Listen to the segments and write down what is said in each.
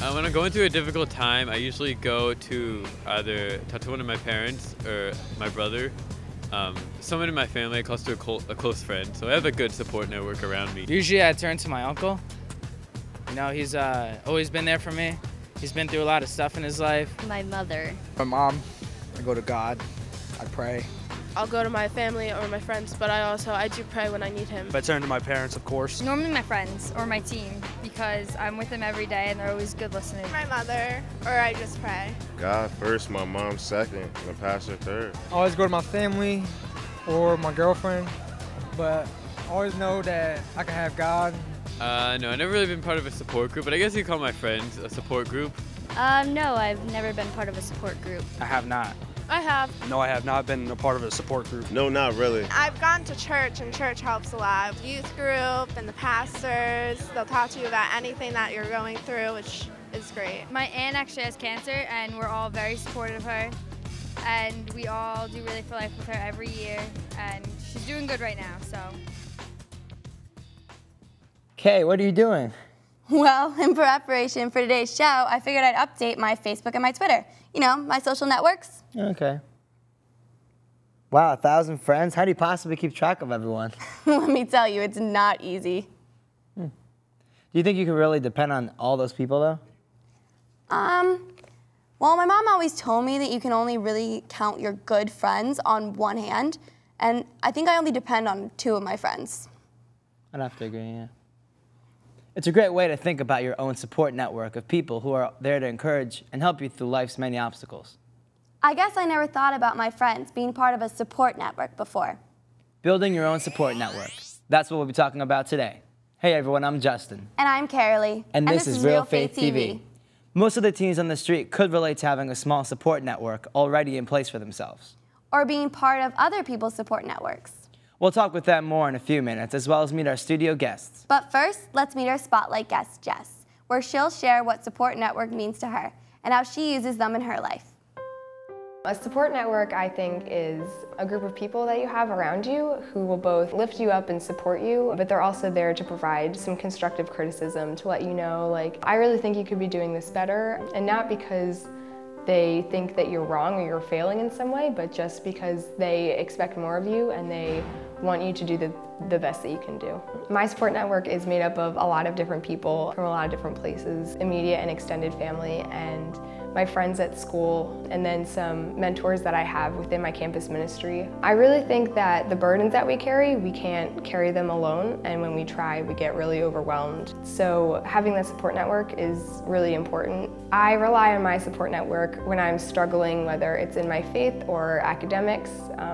When I'm going through a difficult time, I usually go to either talk to one of my parents or my brother, someone in my family, close to a close friend. So I have a good support network around me. Usually I turn to my uncle. You know, he's always been there for me. He's been through a lot of stuff in his life. My mother. My mom. I go to God. I pray. I'll go to my family or my friends, but I do pray when I need him. I turn to my parents, of course. Normally my friends or my team, because I'm with them every day and they're always good listeners. My mother, or I just pray. God first, my mom second, and the pastor third. I always go to my family or my girlfriend, but I always know that I can have God. No, I've never really been part of a support group, but I guess you call my friends a support group. No, I've never been part of a support group. I have not. I have. No, I have not been a part of a support group. No, not really. I've gone to church, and church helps a lot. Youth group and the pastors, they'll talk to you about anything that you're going through, which is great. My aunt actually has cancer and we're all very supportive of her. And we all do Really for Life with her every year. And she's doing good right now, so. Kay, what are you doing? Well, in preparation for today's show, I figured I'd update my Facebook and my Twitter. You know, my social networks. Okay. Wow, 1,000 friends? How do you possibly keep track of everyone? Let me tell you, it's not easy. Do you think you can really depend on all those people, though? Well, my mom always told me that you can only really count your good friends on one hand, and I think I only depend on 2 of my friends. I'd have to agree, yeah. It's a great way to think about your own support network of people who are there to encourage and help you through life's many obstacles. I guess I never thought about my friends being part of a support network before. Building your own support network. That's what we'll be talking about today. Hey everyone, I'm Justin. And I'm Carolee. And this is Real Faith TV. Most of the teens on the street could relate to having a small support network already in place for themselves. Or being part of other people's support networks. We'll talk with them more in a few minutes, as well as meet our studio guests. But first, let's meet our spotlight guest, Jess, where she'll share what support network means to her and how she uses them in her life. A support network, I think, is a group of people that you have around you who will both lift you up and support you, but they're also there to provide some constructive criticism to let you know, like, I really think you could be doing this better, and not because they think that you're wrong or you're failing in some way, but just because they expect more of you and they want you to do the best that you can do. My support network is made up of a lot of different people from a lot of different places, immediate and extended family, and my friends at school, and then some mentors that I have within my campus ministry. I really think that the burdens that we can't carry them alone, and when we try, we get really overwhelmed. So having that support network is really important. I rely on my support network when I'm struggling, whether it's in my faith or academics,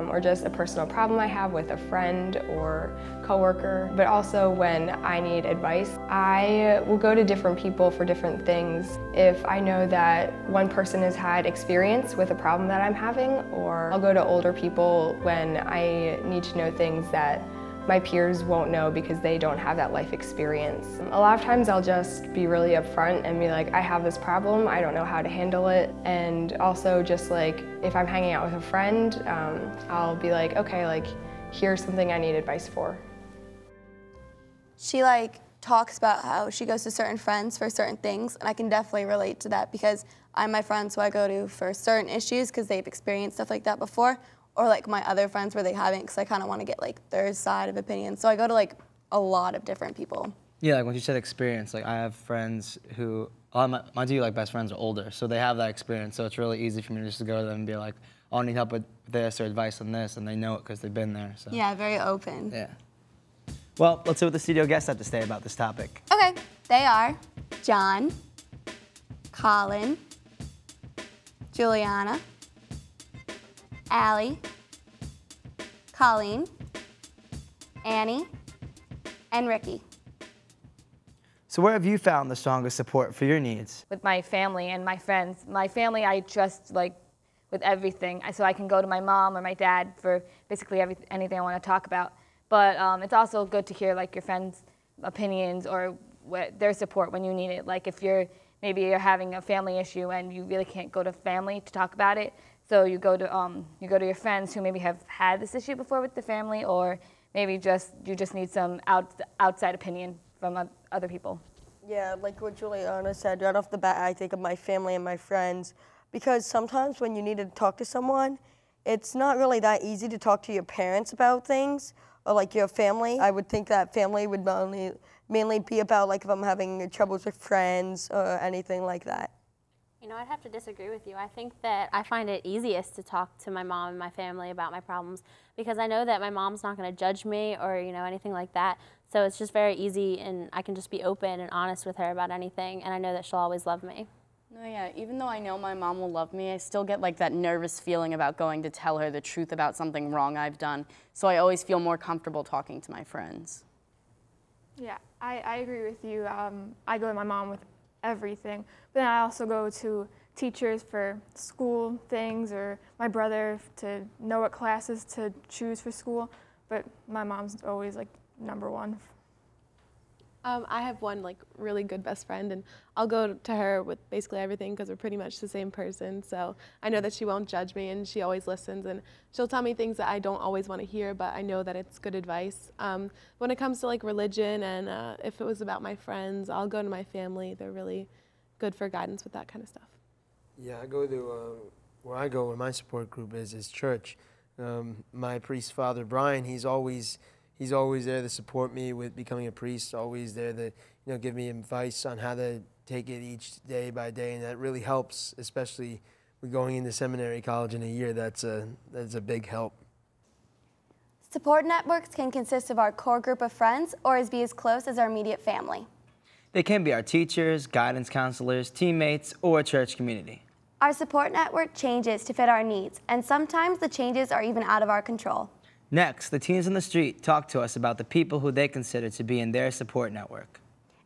or just a personal problem I have with a friend or coworker, but also when I need advice. I will go to different people for different things. If I know that one person has had experience with a problem that I'm having, or I'll go to older people when I need to know things that my peers won't know because they don't have that life experience. A lot of times I'll just be really upfront and be like, I have this problem, I don't know how to handle it. And also just like, if I'm hanging out with a friend, I'll be like, okay, like, here's something I need advice for. She talks about how she goes to certain friends for certain things, and I can definitely relate to that because I'm my friends who I go to for certain issues because they've experienced stuff like that before, or like my other friends where they haven't, because I kind of want to get like their side of opinion. So I go to like a lot of different people. Yeah, like when you said experience, like I have friends who, my two like best friends are older, so they have that experience, so it's really easy for me just to go to them and be like, oh, I need help with this or advice on this, and they know it because they've been there. So. Yeah, very open. Yeah. Well, let's see what the studio guests have to say about this topic. Okay, they are John, Colin, Juliana, Allie, Colleen, Annie, and Ricky. So where have you found the strongest support for your needs? With my family and my friends. My family I trust like with everything, so I can go to my mom or my dad for basically anything I want to talk about. But it's also good to hear like your friends' opinions or their support when you need it. Like if maybe you're having a family issue and you really can't go to family to talk about it, so you go to your friends who maybe have had this issue before with the family, or maybe you just need some outside opinion from other people. Yeah, like what Juliana said, right off the bat, I think of my family and my friends, because sometimes when you need to talk to someone, it's not really that easy to talk to your parents about things, or like your family. I would think that family would mainly be about like if I'm having troubles with friends or anything like that. You know, I'd have to disagree with you. I think that I find it easiest to talk to my mom and my family about my problems because I know that my mom's not going to judge me or, you know, anything like that. So it's just very easy and I can just be open and honest with her about anything and I know that she'll always love me. No, yeah, even though I know my mom will love me, I still get like that nervous feeling about going to tell her the truth about something wrong I've done. So I always feel more comfortable talking to my friends. Yeah, I agree with you. I go to my mom with everything, but then I also go to teachers for school things or my brother to know what classes to choose for school, but my mom's always like #1. I have one like really good best friend and I'll go to her with basically everything because we're pretty much the same person, so I know that she won't judge me and she always listens and she'll tell me things that I don't always want to hear, but I know that it's good advice. When it comes to like religion and if it was about my friends, I'll go to my family. They're really good for guidance with that kind of stuff. Yeah, I go to where my support group is church. My priest father Brian, he's always there to support me with becoming a priest, always there to, give me advice on how to take it each day by day, and that really helps, especially with going into seminary college in a year. That's a big help. Support networks can consist of our core group of friends or be as close as our immediate family. They can be our teachers, guidance counselors, teammates, or church community. Our support network changes to fit our needs, and sometimes the changes are even out of our control. Next, the teens on the street talk to us about the people who they consider to be in their support network.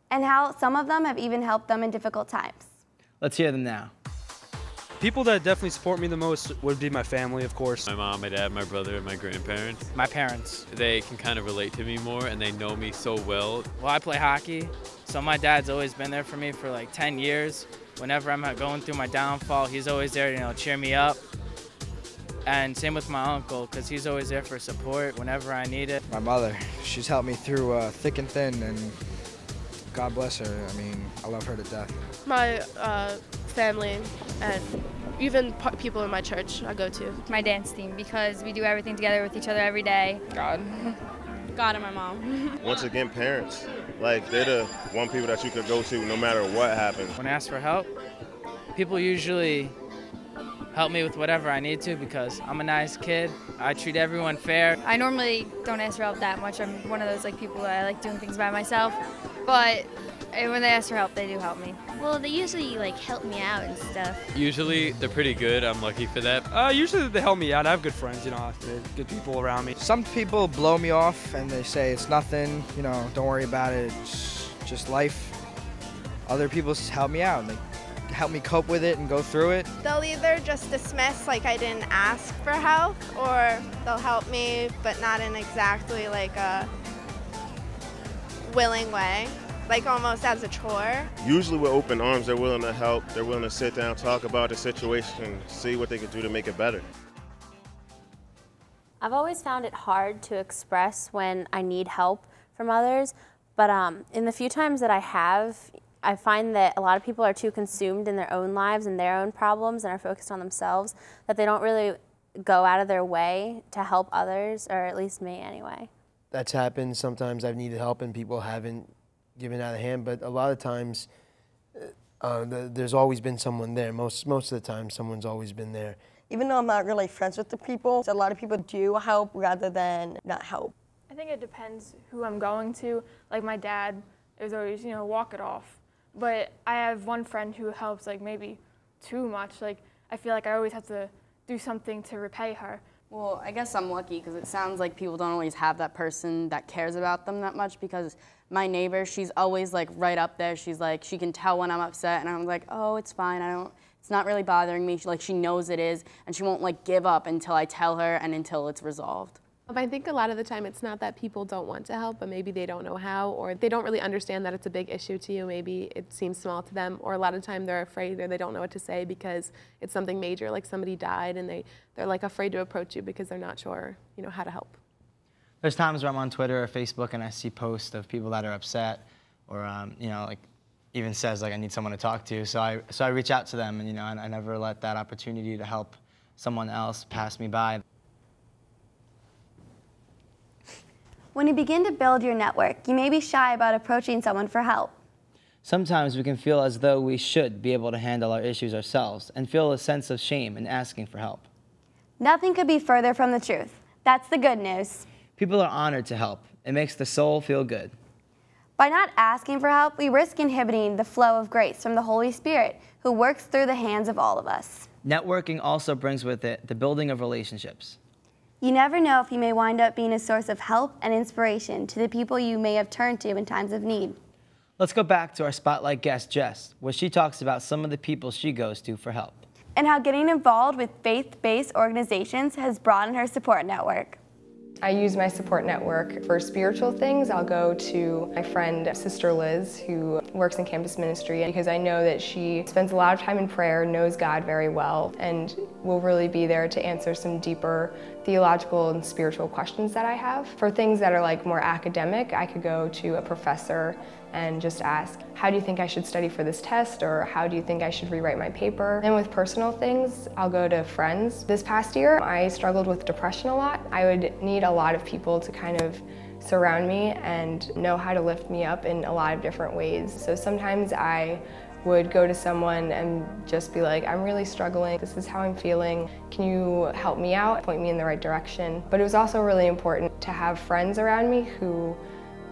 And how some of them have even helped them in difficult times. Let's hear them now. People that definitely support me the most would be my family, of course. My mom, my dad, my brother, and my grandparents. My parents. They can kind of relate to me more and they know me so well. Well, I play hockey, so my dad's always been there for me for like 10 years. Whenever I'm going through my downfall, he's always there to cheer me up. And same with my uncle, because he's always there for support whenever I need it. My mother, she's helped me through thick and thin, and God bless her. I mean, I love her to death. My family and even people in my church I go to. My dance team, because we do everything together with each other every day. God. God and my mom. Once again, parents. Like, they're the one people that you could go to no matter what happens. When I ask for help, people usually help me with whatever I need to because I'm a nice kid. I treat everyone fair. I normally don't ask for help that much. I'm one of those people that I like doing things by myself, but when they ask for help, they do help me. Well, they usually help me out and stuff. Usually they're pretty good. I'm lucky for that. Usually they help me out. I have good friends, good people around me. Some people blow me off and they say it's nothing, don't worry about it, it's just life. Other people help me out. They help me cope with it and go through it. They'll either just dismiss like I didn't ask for help, or they'll help me but not in exactly like a willing way, like almost as a chore. Usually with open arms, they're willing to help. They're willing to sit down, talk about the situation, see what they can do to make it better. I've always found it hard to express when I need help from others, but in the few times that I have, I find that a lot of people are too consumed in their own lives and their own problems and are focused on themselves that they don't really go out of their way to help others, or at least me anyway. That's happened. Sometimes I've needed help and people haven't given out a hand, but a lot of times there's always been someone there. Most of the time, someone's always been there. Even though I'm not really friends with the people, a lot of people do help rather than not help. I think it depends who I'm going to. Like my dad is always, walk it off. But I have one friend who helps maybe too much. I feel like I always have to do something to repay her. Well, I guess I'm lucky because it sounds like people don't always have that person that cares about them that much, because my neighbor, she's always right up there. She's she can tell when I'm upset and I'm like, oh, it's fine. It's not really bothering me. She knows it is, and she won't give up until I tell her and until it's resolved. I think a lot of the time it's not that people don't want to help, but maybe they don't know how, or they don't really understand that it's a big issue to you. Maybe it seems small to them, or a lot of the time they're afraid or they don't know what to say because it's something major, like somebody died, and they're afraid to approach you because they're not sure, how to help. There's times where I'm on Twitter or Facebook and I see posts of people that are upset or, even says like I need someone to talk to. So I reach out to them, and I never let that opportunity to help someone else pass me by. When you begin to build your network, you may be shy about approaching someone for help. Sometimes we can feel as though we should be able to handle our issues ourselves and feel a sense of shame in asking for help. Nothing could be further from the truth. That's the good news. People are honored to help. It makes the soul feel good. By not asking for help, we risk inhibiting the flow of grace from the Holy Spirit, who works through the hands of all of us. Networking also brings with it the building of relationships. You never know if you may wind up being a source of help and inspiration to the people you may have turned to in times of need. Let's go back to our spotlight guest, Jess, where she talks about some of the people she goes to for help. And how getting involved with faith-based organizations has broadened her support network. I use my support network for spiritual things. I'll go to my friend, Sister Liz, who works in campus ministry, because I know that she spends a lot of time in prayer, knows God very well, and will really be there to answer some deeper theological and spiritual questions that I have. For things that are like more academic, I could go to a professor and just ask, how do you think I should study for this test, or how do you think I should rewrite my paper? And with personal things, I'll go to friends. This past year, I struggled with depression a lot. I would need a lot of people to kind of surround me and know how to lift me up in a lot of different ways. So sometimes I would go to someone and just be like, I'm really struggling, this is how I'm feeling, can you help me out, point me in the right direction? But it was also really important to have friends around me who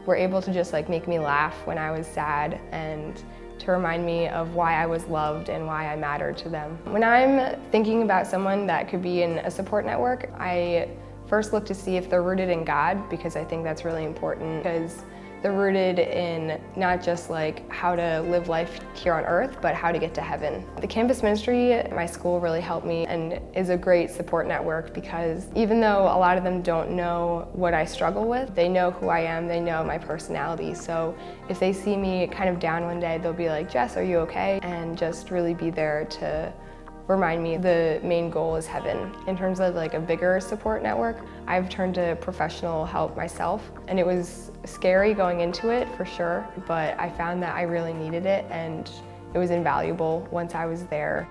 were able to just like make me laugh when I was sad, and to remind me of why I was loved and why I mattered to them. When I'm thinking about someone that could be in a support network, I first look to see if they're rooted in God, because I think that's really important, because they're rooted in not just like how to live life here on earth, but how to get to heaven. The campus ministry at my school really helped me and is a great support network, because even though a lot of them don't know what I struggle with, they know who I am, they know my personality. So if they see me kind of down one day, they'll be like, Jess, are you okay? And just really be there to remind me the main goal is heaven. In terms of like a bigger support network, I've turned to professional help myself, and it was scary going into it for sure, but I found that I really needed it, and it was invaluable once I was there.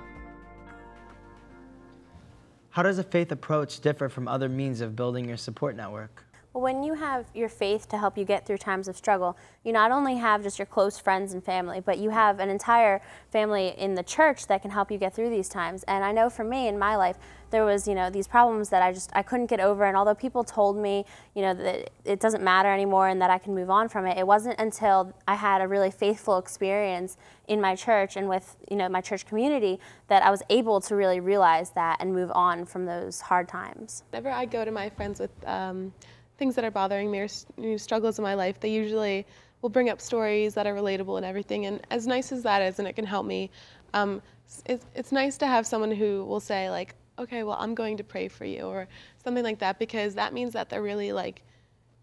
How does a faith approach differ from other means of building your support network? Well, when you have your faith to help you get through times of struggle, you not only have just your close friends and family, but you have an entire family in the church that can help you get through these times. And I know for me in my life, there was, these problems that I couldn't get over, and although people told me, that it doesn't matter anymore and that I can move on from it, it wasn't until I had a really faithful experience in my church and with, my church community that I was able to really realize that and move on from those hard times. Whenever I go to my friends with things that are bothering me or struggles in my life, they usually will bring up stories that are relatable and everything. And as nice as that is, and it can help me, it's nice to have someone who will say like, okay, well, I'm going to pray for you, or something like that, because that means that they're really like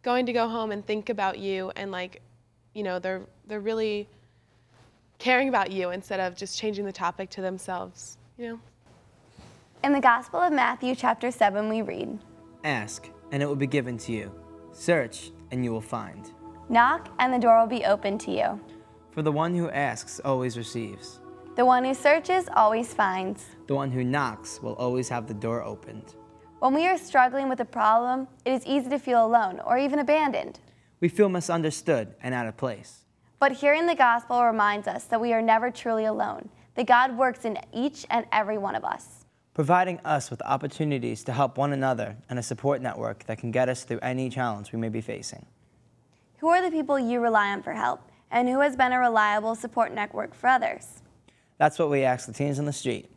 going to go home and think about you, and like, they're really caring about you instead of just changing the topic to themselves, In the Gospel of Matthew, chapter 7, we read, Ask, and it will be given to you. Search, and you will find. Knock, and the door will be opened to you. For the one who asks always receives. The one who searches always finds. The one who knocks will always have the door opened. When we are struggling with a problem, it is easy to feel alone or even abandoned. We feel misunderstood and out of place. But hearing the gospel reminds us that we are never truly alone, that God works in each and every one of us, providing us with opportunities to help one another and a support network that can get us through any challenge we may be facing. Who are the people you rely on for help, and who has been a reliable support network for others? That's what we ask the teens on the street.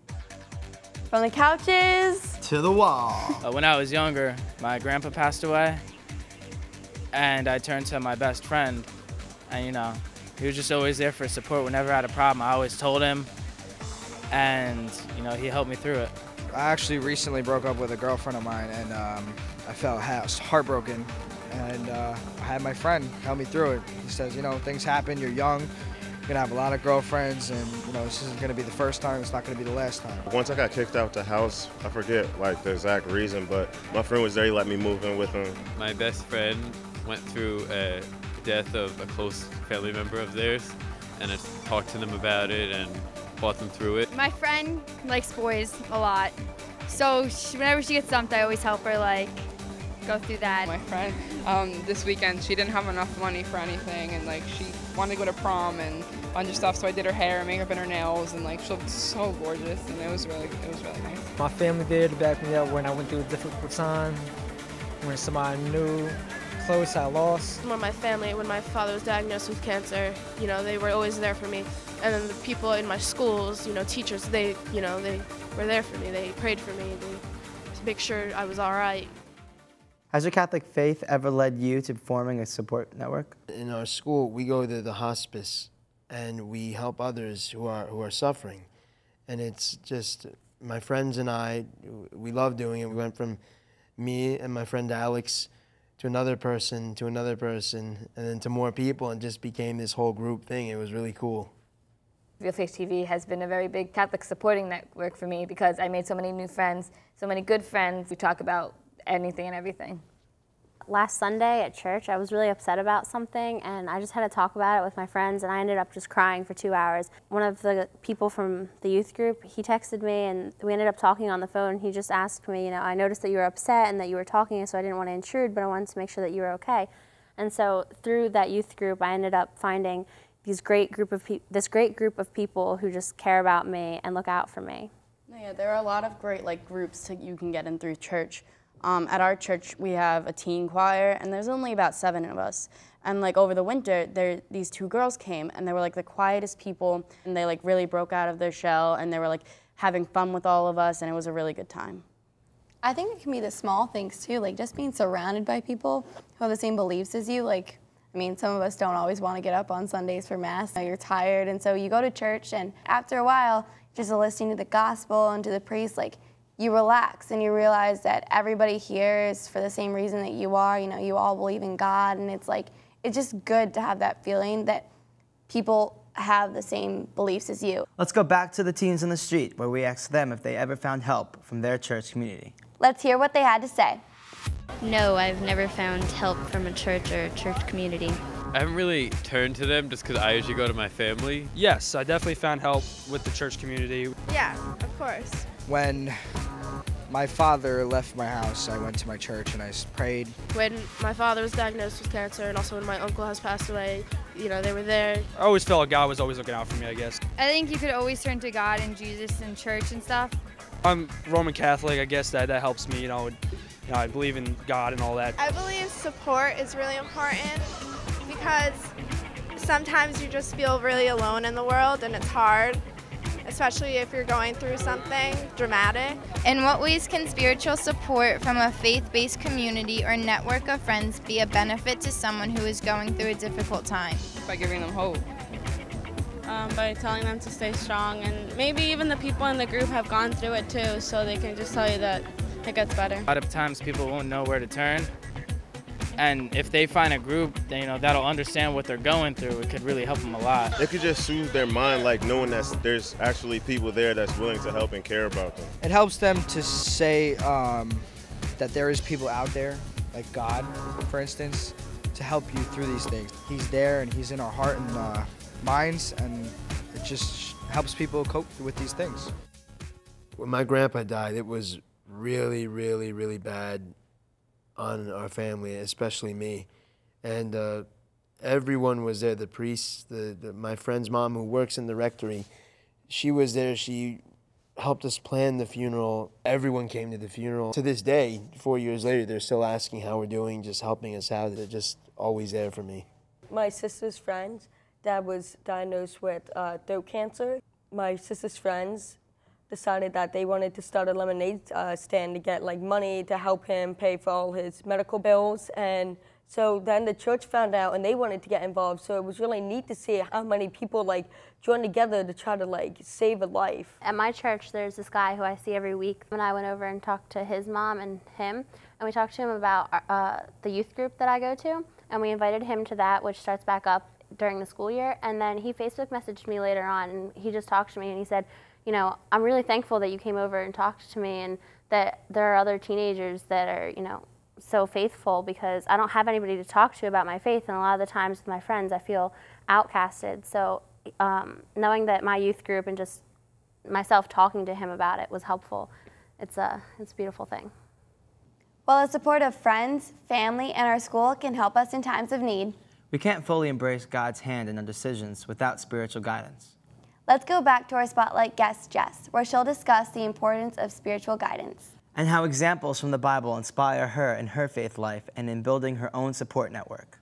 From the couches to the wall. When I was younger, my grandpa passed away, and I turned to my best friend, and he was just always there for support. Whenever I had a problem, I always told him, and he helped me through it. I actually recently broke up with a girlfriend of mine, and I felt heartbroken, and I had my friend help me through it. He says, things happen, you're young, you're gonna have a lot of girlfriends, and this isn't gonna be the first time, it's not gonna be the last time. Once I got kicked out the house, I forget like the exact reason, but my friend was there, he let me move in with him. My best friend went through a death of a close family member of theirs, and I talk to them about it and walk them through it. My friend likes boys a lot, so whenever she gets dumped, I always help her like go through that. My friend, this weekend, she didn't have enough money for anything, and like she wanted to go to prom and a bunch of stuff, so I did her hair and makeup and her nails, and like she looked so gorgeous, and it was really nice. My family there to back me up when I went through a difficult time, when somebody new, close I lost. When my father was diagnosed with cancer, you know, they were always there for me. And then the people in my schools, you know, teachers, they were there for me. They prayed for me. To make sure I was all right. Has your Catholic faith ever led you to forming a support network? In our school, we go to the hospice and we help others who are suffering. And it's just, my friends and I, we love doing it. We went from me and my friend Alex to another person, and then to more people, and just became this whole group thing. It was really cool. RFTV has been a very big Catholic supporting network for me because I made so many new friends, so many good friends. We talk about anything and everything. Last Sunday at church, I was really upset about something, and I just had to talk about it with my friends, and I ended up just crying for 2 hours. One of the people from the youth group, he texted me, and we ended up talking on the phone. He just asked me, you know, I noticed that you were upset and that you were talking, so I didn't want to intrude, but I wanted to make sure that you were okay. And so through that youth group, I ended up finding this great group of people who just care about me and look out for me. Yeah, there are a lot of great groups you can get in through church. At our church, we have a teen choir, and there's only about 7 of us. And over the winter, these 2 girls came, and they were the quietest people, and they really broke out of their shell, and they were having fun with all of us, and it was a really good time. I think it can be the small things too, just being surrounded by people who have the same beliefs as you. I mean, some of us don't always want to get up on Sundays for Mass. You're tired, and so you go to church, and after a while, just listening to the gospel and to the priest, you relax and you realize that everybody here is for the same reason that you are. You know, you all believe in God, and it's just good to have that feeling that people have the same beliefs as you. Let's go back to the teens in the street, where we asked them if they ever found help from their church community. Let's hear what they had to say. No, I've never found help from a church or a church community. I haven't really turned to them just because I usually go to my family. Yes, I definitely found help with the church community. Yeah, of course. When my father left my house, I went to my church and I prayed. When my father was diagnosed with cancer, and also when my uncle has passed away, you know, they were there. I always felt like God was always looking out for me, I guess. I think you could always turn to God and Jesus and church and stuff. I'm Roman Catholic, I guess that helps me, you know, I believe in God and all that. I believe support is really important because sometimes you just feel really alone in the world, and it's hard, especially if you're going through something dramatic. In what ways can spiritual support from a faith-based community or network of friends be a benefit to someone who is going through a difficult time? By giving them hope. By telling them to stay strong, and maybe even the people in the group have gone through it too, so they can just tell you that it gets better. A lot of times people won't know where to turn, and if they find a group, that'll understand what they're going through, it could really help them a lot. It could just soothe their mind, knowing that there's actually people there that's willing to help and care about them. It helps them to say that there is people out there, like God, for instance, to help you through these things. He's there, and He's in our heart and minds, and it just helps people cope with these things. When my grandpa died, it was really, really, really bad on our family, especially me. And everyone was there, the priests, my friend's mom who works in the rectory, she was there, she helped us plan the funeral. Everyone came to the funeral. To this day, 4 years later, they're still asking how we're doing, just helping us out. They're just always there for me. My sister's friends, dad was diagnosed with throat cancer. My sister's friends decided that they wanted to start a lemonade stand to get money to help him pay for all his medical bills. And so then the church found out, and they wanted to get involved. So it was really neat to see how many people joined together to try to save a life. At my church, there's this guy who I see every week, and I went over and talked to his mom and him, and we talked to him about the youth group that I go to, and we invited him to that, which starts back up during the school year. And then he Facebook messaged me later on, and he just talked to me, and he said, you know, I'm really thankful that you came over and talked to me, and that there are other teenagers that are, you know, so faithful, because I don't have anybody to talk to about my faith, and a lot of the times with my friends I feel outcasted. So knowing that my youth group and just myself talking to him about it was helpful. It's a beautiful thing. While the support of friends, family, and our school can help us in times of need, we can't fully embrace God's hand in our decisions without spiritual guidance. Let's go back to our spotlight guest, Jess, where she'll discuss the importance of spiritual guidance. And how examples from the Bible inspire her in her faith life and in building her own support network.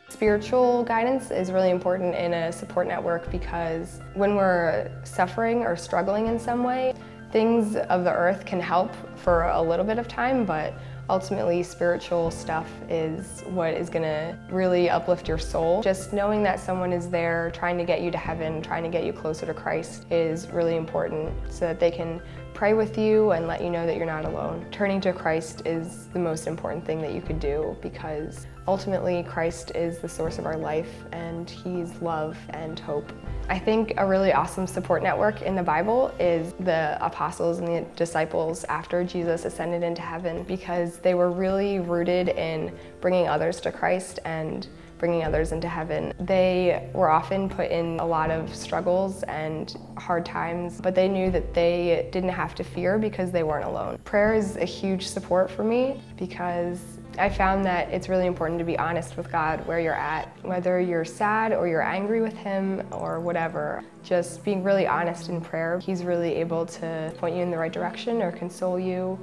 Spiritual guidance is really important in a support network because when we're suffering or struggling in some way, things of the earth can help for a little bit of time, but ultimately spiritual stuff is what is going to really uplift your soul. Just knowing that someone is there trying to get you to heaven, trying to get you closer to Christ is really important so that they can pray with you and let you know that you're not alone. Turning to Christ is the most important thing that you could do because ultimately Christ is the source of our life and He's love and hope. I think a really awesome support network in the Bible is the apostles and the disciples after Jesus ascended into heaven because they were really rooted in bringing others to Christ and bringing others into heaven. They were often put in a lot of struggles and hard times, but they knew that they didn't have to fear because they weren't alone. Prayer is a huge support for me because I found that it's really important to be honest with God where you're at. Whether you're sad or you're angry with Him or whatever, just being really honest in prayer, He's really able to point you in the right direction or console you.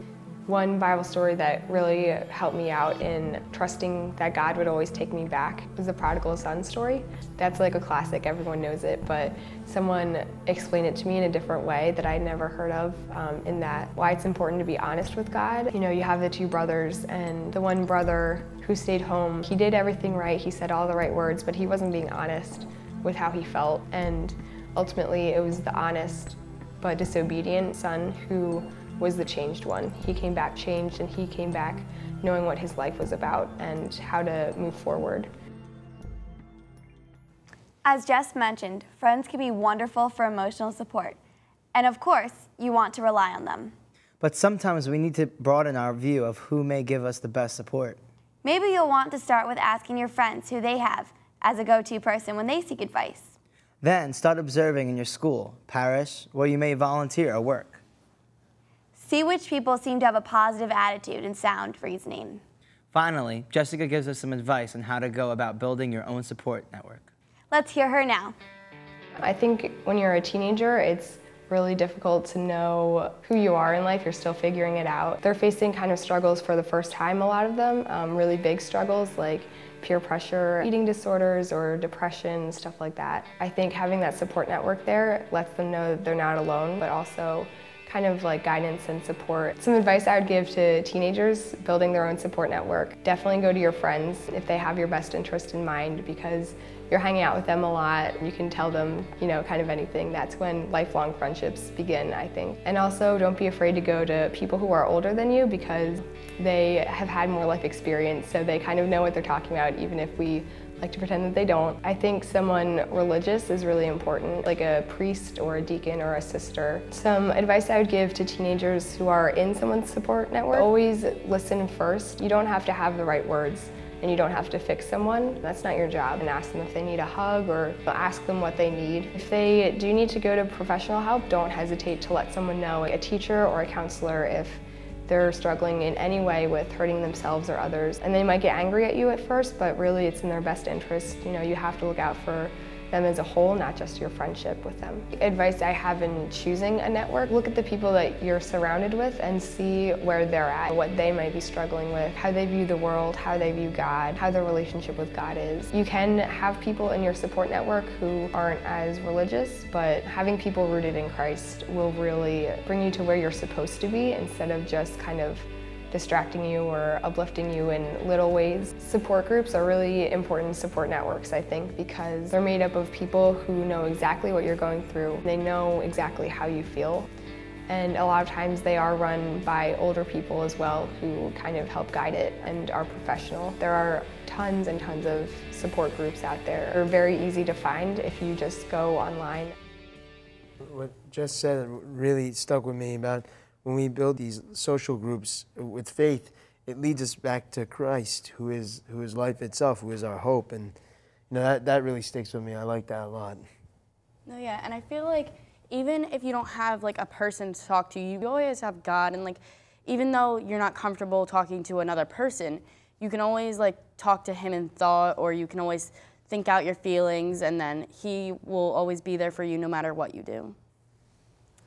One Bible story that really helped me out in trusting that God would always take me back was the prodigal son story. That's like a classic, everyone knows it, but someone explained it to me in a different way that I'd never heard of, in that why it's important to be honest with God. You know, you have the two brothers, and the one brother who stayed home, he did everything right, he said all the right words, but he wasn't being honest with how he felt, and ultimately it was the honest but disobedient son who was the changed one. He came back changed, and he came back knowing what his life was about and how to move forward. As Jess mentioned, friends can be wonderful for emotional support. And of course, you want to rely on them. But sometimes we need to broaden our view of who may give us the best support. Maybe you'll want to start with asking your friends who they have as a go-to person when they seek advice. Then start observing in your school, parish, where you may volunteer or work. See which people seem to have a positive attitude and sound reasoning. Finally, Jessica gives us some advice on how to go about building your own support network. Let's hear her now. I think when you're a teenager, it's really difficult to know who you are in life. You're still figuring it out. They're facing kind of struggles for the first time, a lot of them, really big struggles like peer pressure, eating disorders, or depression, stuff like that. I think having that support network there lets them know that they're not alone, but also kind of like guidance and support. Some advice I would give to teenagers building their own support network. Definitely go to your friends if they have your best interest in mind because you're hanging out with them a lot. You can tell them, you know, kind of anything. That's when lifelong friendships begin, I think. And also don't be afraid to go to people who are older than you because they have had more life experience, so they kind of know what they're talking about, even if we like to pretend that they don't. I think someone religious is really important, like a priest or a deacon or a sister. Some advice I would give to teenagers who are in someone's support network: always listen first. You don't have to have the right words and you don't have to fix someone. That's not your job. And ask them if they need a hug or ask them what they need. If they do need to go to professional help, don't hesitate to let someone know, a teacher or a counselor, if they're struggling in any way with hurting themselves or others. And they might get angry at you at first, but really it's in their best interest. You know, you have to look out for them as a whole, not just your friendship with them. Advice I have in choosing a network: look at the people that you're surrounded with and see where they're at, what they might be struggling with, how they view the world, how they view God, how their relationship with God is. You can have people in your support network who aren't as religious, but having people rooted in Christ will really bring you to where you're supposed to be instead of just kind of distracting you or uplifting you in little ways. Support groups are really important support networks, I think, because they're made up of people who know exactly what you're going through. They know exactly how you feel. And a lot of times they are run by older people as well who kind of help guide it and are professional. There are tons and tons of support groups out there. They're very easy to find if you just go online. What Jess said really stuck with me about when we build these social groups with faith, it leads us back to Christ, who is life itself, who is our hope, and you know that really sticks with me. I like that a lot. No, yeah, and I feel like even if you don't have like a person to talk to, you always have God, and like even though you're not comfortable talking to another person, you can always like talk to him in thought, or you can always think out your feelings, and then he will always be there for you no matter what you do.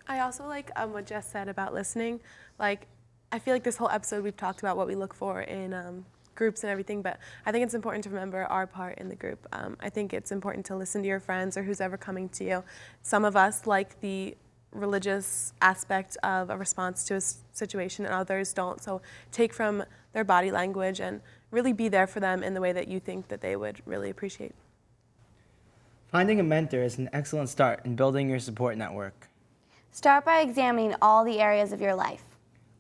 I also like what Jess said about listening. Like, I feel like this whole episode we've talked about what we look for in groups and everything, but I think it's important to remember our part in the group. I think it's important to listen to your friends or who's ever coming to you. Some of us like the religious aspect of a response to a situation and others don't, so take from their body language and really be there for them in the way that you think that they would really appreciate. Finding a mentor is an excellent start in building your support network. Start by examining all the areas of your life.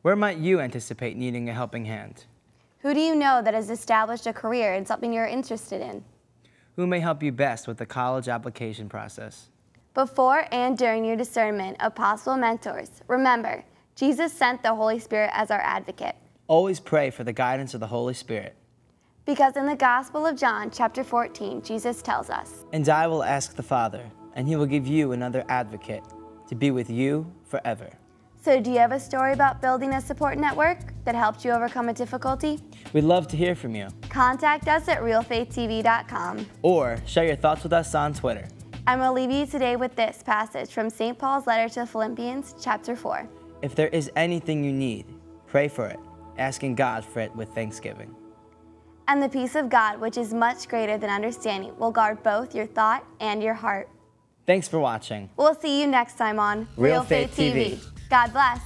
Where might you anticipate needing a helping hand? Who do you know that has established a career in something you're interested in? Who may help you best with the college application process? Before and during your discernment of possible mentors, remember, Jesus sent the Holy Spirit as our advocate. Always pray for the guidance of the Holy Spirit. Because in the Gospel of John, chapter 14, Jesus tells us, "And I will ask the Father, and he will give you another advocate to be with you forever." So do you have a story about building a support network that helped you overcome a difficulty? We'd love to hear from you. Contact us at realfaithtv.com. Or share your thoughts with us on Twitter. I'm going to leave you today with this passage from St. Paul's letter to the Philippians, chapter 4. If there is anything you need, pray for it, asking God for it with thanksgiving. And the peace of God, which is much greater than understanding, will guard both your thought and your heart. Thanks for watching. We'll see you next time on Real Faith TV. God bless.